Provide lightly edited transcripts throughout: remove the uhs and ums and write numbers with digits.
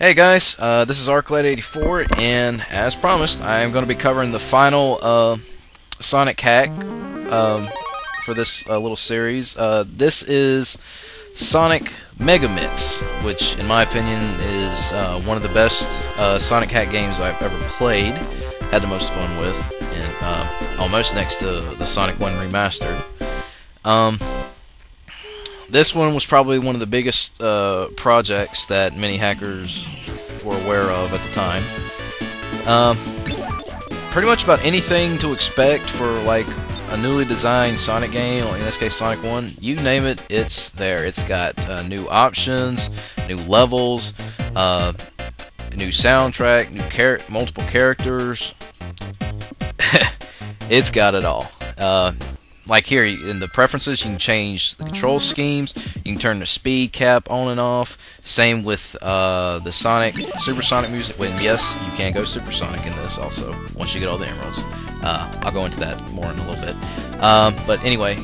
Hey guys, this is ArcLight84, and as promised, I am going to be covering the final Sonic hack for this little series. This is Sonic Megamix, which, in my opinion, is one of the best Sonic hack games I've ever played. Had the most fun with, and almost next to the Sonic 1 Remastered. This one was probably one of the biggest projects that many hackers were aware of at the time. Pretty much about anything to expect for like a newly designed Sonic game, or in this case Sonic 1, you name it, it's there. It's got new options, new levels, new soundtrack, multiple characters. It's got it all. Like here, in the preferences, you can change the control schemes, you can turn the speed cap on and off, same with the Supersonic music, when yes, you can go Supersonic in this also, once you get all the emeralds. I'll go into that more in a little bit. But anyway,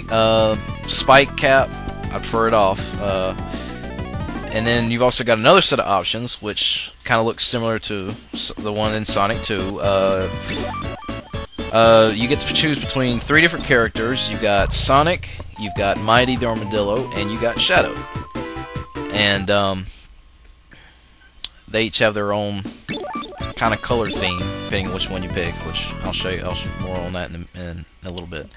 spike cap, I prefer it off. And then you've also got another set of options, which kind of looks similar to the one in Sonic 2. You get to choose between 3 different characters. You've got Sonic, you've got Mighty the Armadillo, and you got Shadow. And they each have their own kind of color theme, depending on which one you pick, which I'll show you more on that in a little bit.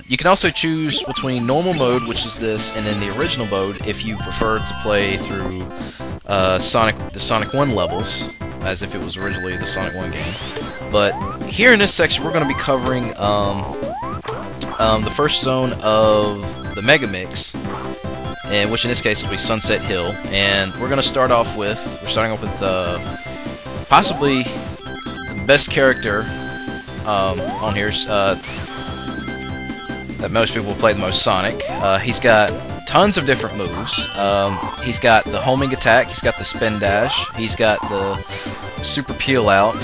You can also choose between normal mode, which is this, and then the original mode if you prefer to play through the Sonic 1 levels, as if it was originally the Sonic 1 game. But here in this section, we're going to be covering the first zone of the Megamix, and which in this case will be Sunset Hill. And we're starting off with possibly the best character on here that most people play the most, Sonic. He's got tons of different moves. He's got the homing attack, he's got the spin dash, he's got the super peel out.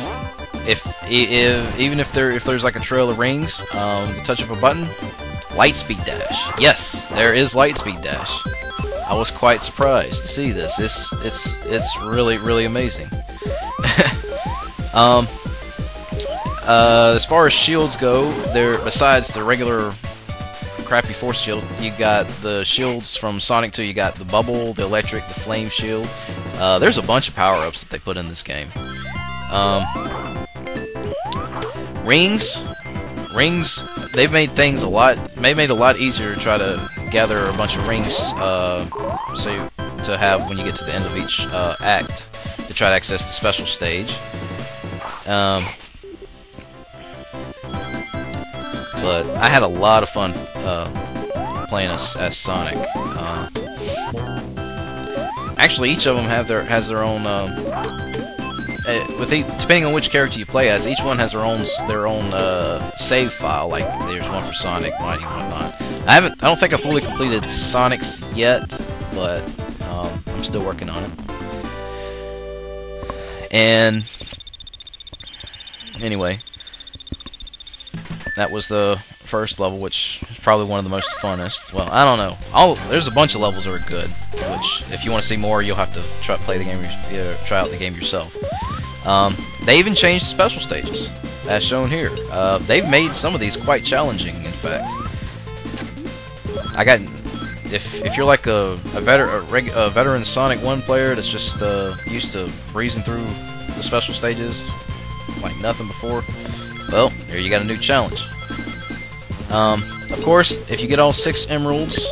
Even if there's like a trail of rings, the touch of a button, light speed dash. Yes, there is light speed dash. I was quite surprised to see this. It's really amazing. As far as shields go, besides the regular crappy force shield, you got the shields from Sonic 2. You got the bubble, the electric, the flame shield. There's a bunch of power-ups that they put in this game. Rings, they've made things made it a lot easier to try to gather a bunch of rings, to have when you get to the end of each act to try to access the special stage. But I had a lot of fun playing as Sonic. Actually, each of them has their own. Depending on which character you play as, each one has their own save file. Like there's one for Sonic, Mighty, and whatnot. I don't think I fully completed Sonic's yet, but I'm still working on it. And anyway, that was the first level, which is probably one of the most funnest. Well, I don't know. There's a bunch of levels that are good, which if you want to see more, you'll have to try out the game yourself. They even changed the special stages, as shown here. They've made some of these quite challenging, in fact. If you're like a veteran Sonic 1 player that's just used to breezing through the special stages like nothing before, well, here you got a new challenge. Of course, if you get all 6 emeralds,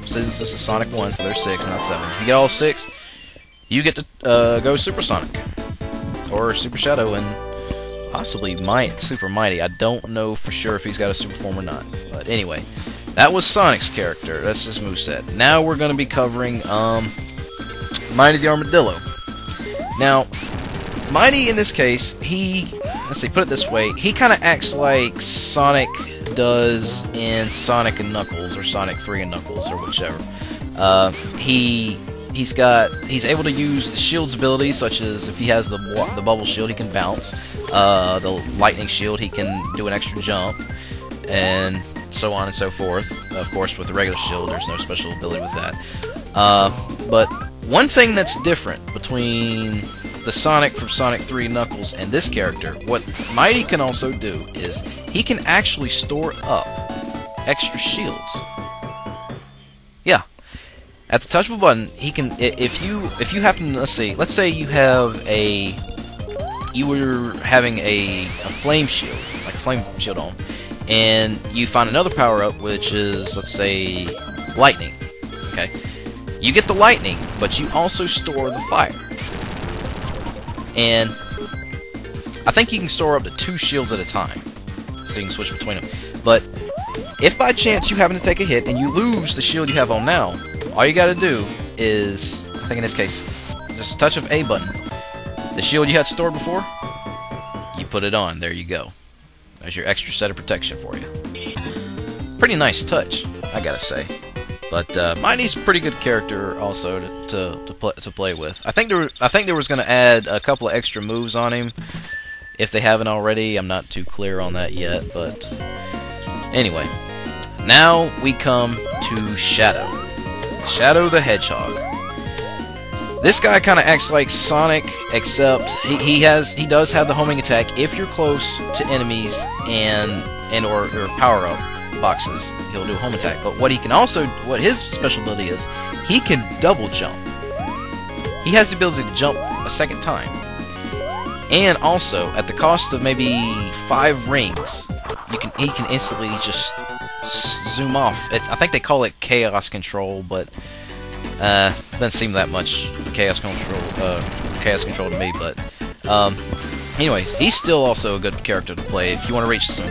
since this is Sonic 1, so there's 6, not 7. If you get all 6, you get to go Supersonic, or Super Shadow, and possibly Super Mighty. I don't know for sure if he's got a super form or not. But anyway, that was Sonic's character. That's his moveset. Now we're going to be covering Mighty the Armadillo. Now, Mighty in this case, let's see, put it this way, he kind of acts like Sonic does in Sonic and Knuckles, or Sonic 3 and Knuckles, or whichever. He's able to use the shield's abilities, such as if he has the bubble shield, he can bounce. The lightning shield, he can do an extra jump, and so on and so forth. Of course, with the regular shield, there's no special ability with that. But one thing that's different between the Sonic from Sonic 3 Knuckles and this character, what Mighty can also do is he can actually store up extra shields. Yeah. At the touch of a button, he can, if you happen, let's say you were having a flame shield, like a flame shield on, and you find another power-up, which is, let's say, lightning. Okay, you get the lightning, but you also store the fire, and I think you can store up to 2 shields at a time, so you can switch between them. But if by chance you happen to take a hit and you lose the shield you have on now, all you got to do is, I think in this case, just a touch of A button. The shield you had stored before, you put it on. There you go. There's your extra set of protection for you. Pretty nice touch, I gotta say. But Mighty's a pretty good character also to play with. I think there was gonna add a couple of extra moves on him if they haven't already. I'm not too clear on that yet, but anyway. Now we come to Shadow. Shadow the Hedgehog. This guy kind of acts like Sonic, except he does have the homing attack. If you're close to enemies or power-up boxes, he'll do a home attack. But what his special ability is, he can double jump. He has the ability to jump a second time. And also, at the cost of maybe 5 rings, he can instantly just zoom off. I think they call it chaos control, but doesn't seem that much chaos control to me. But anyways, he's still also a good character to play if you want to reach some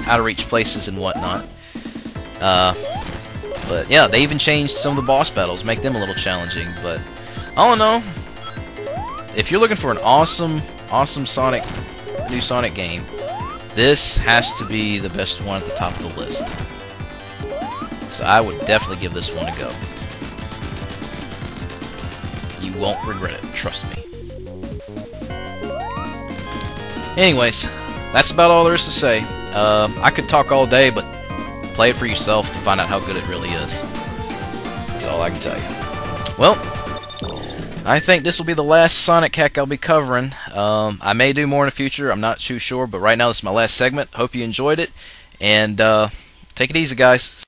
out of reach places and whatnot. But yeah, they even changed some of the boss battles, make them a little challenging. But all in all, if you're looking for an awesome new Sonic game, this has to be the best one at the top of the list. So I would definitely give this one a go. You won't regret it, trust me. Anyways, that's about all there is to say. I could talk all day, but play it for yourself to find out how good it really is. That's all I can tell you. Well, I think this will be the last Sonic hack I'll be covering. I may do more in the future, I'm not too sure, but right now this is my last segment. Hope you enjoyed it, and take it easy, guys.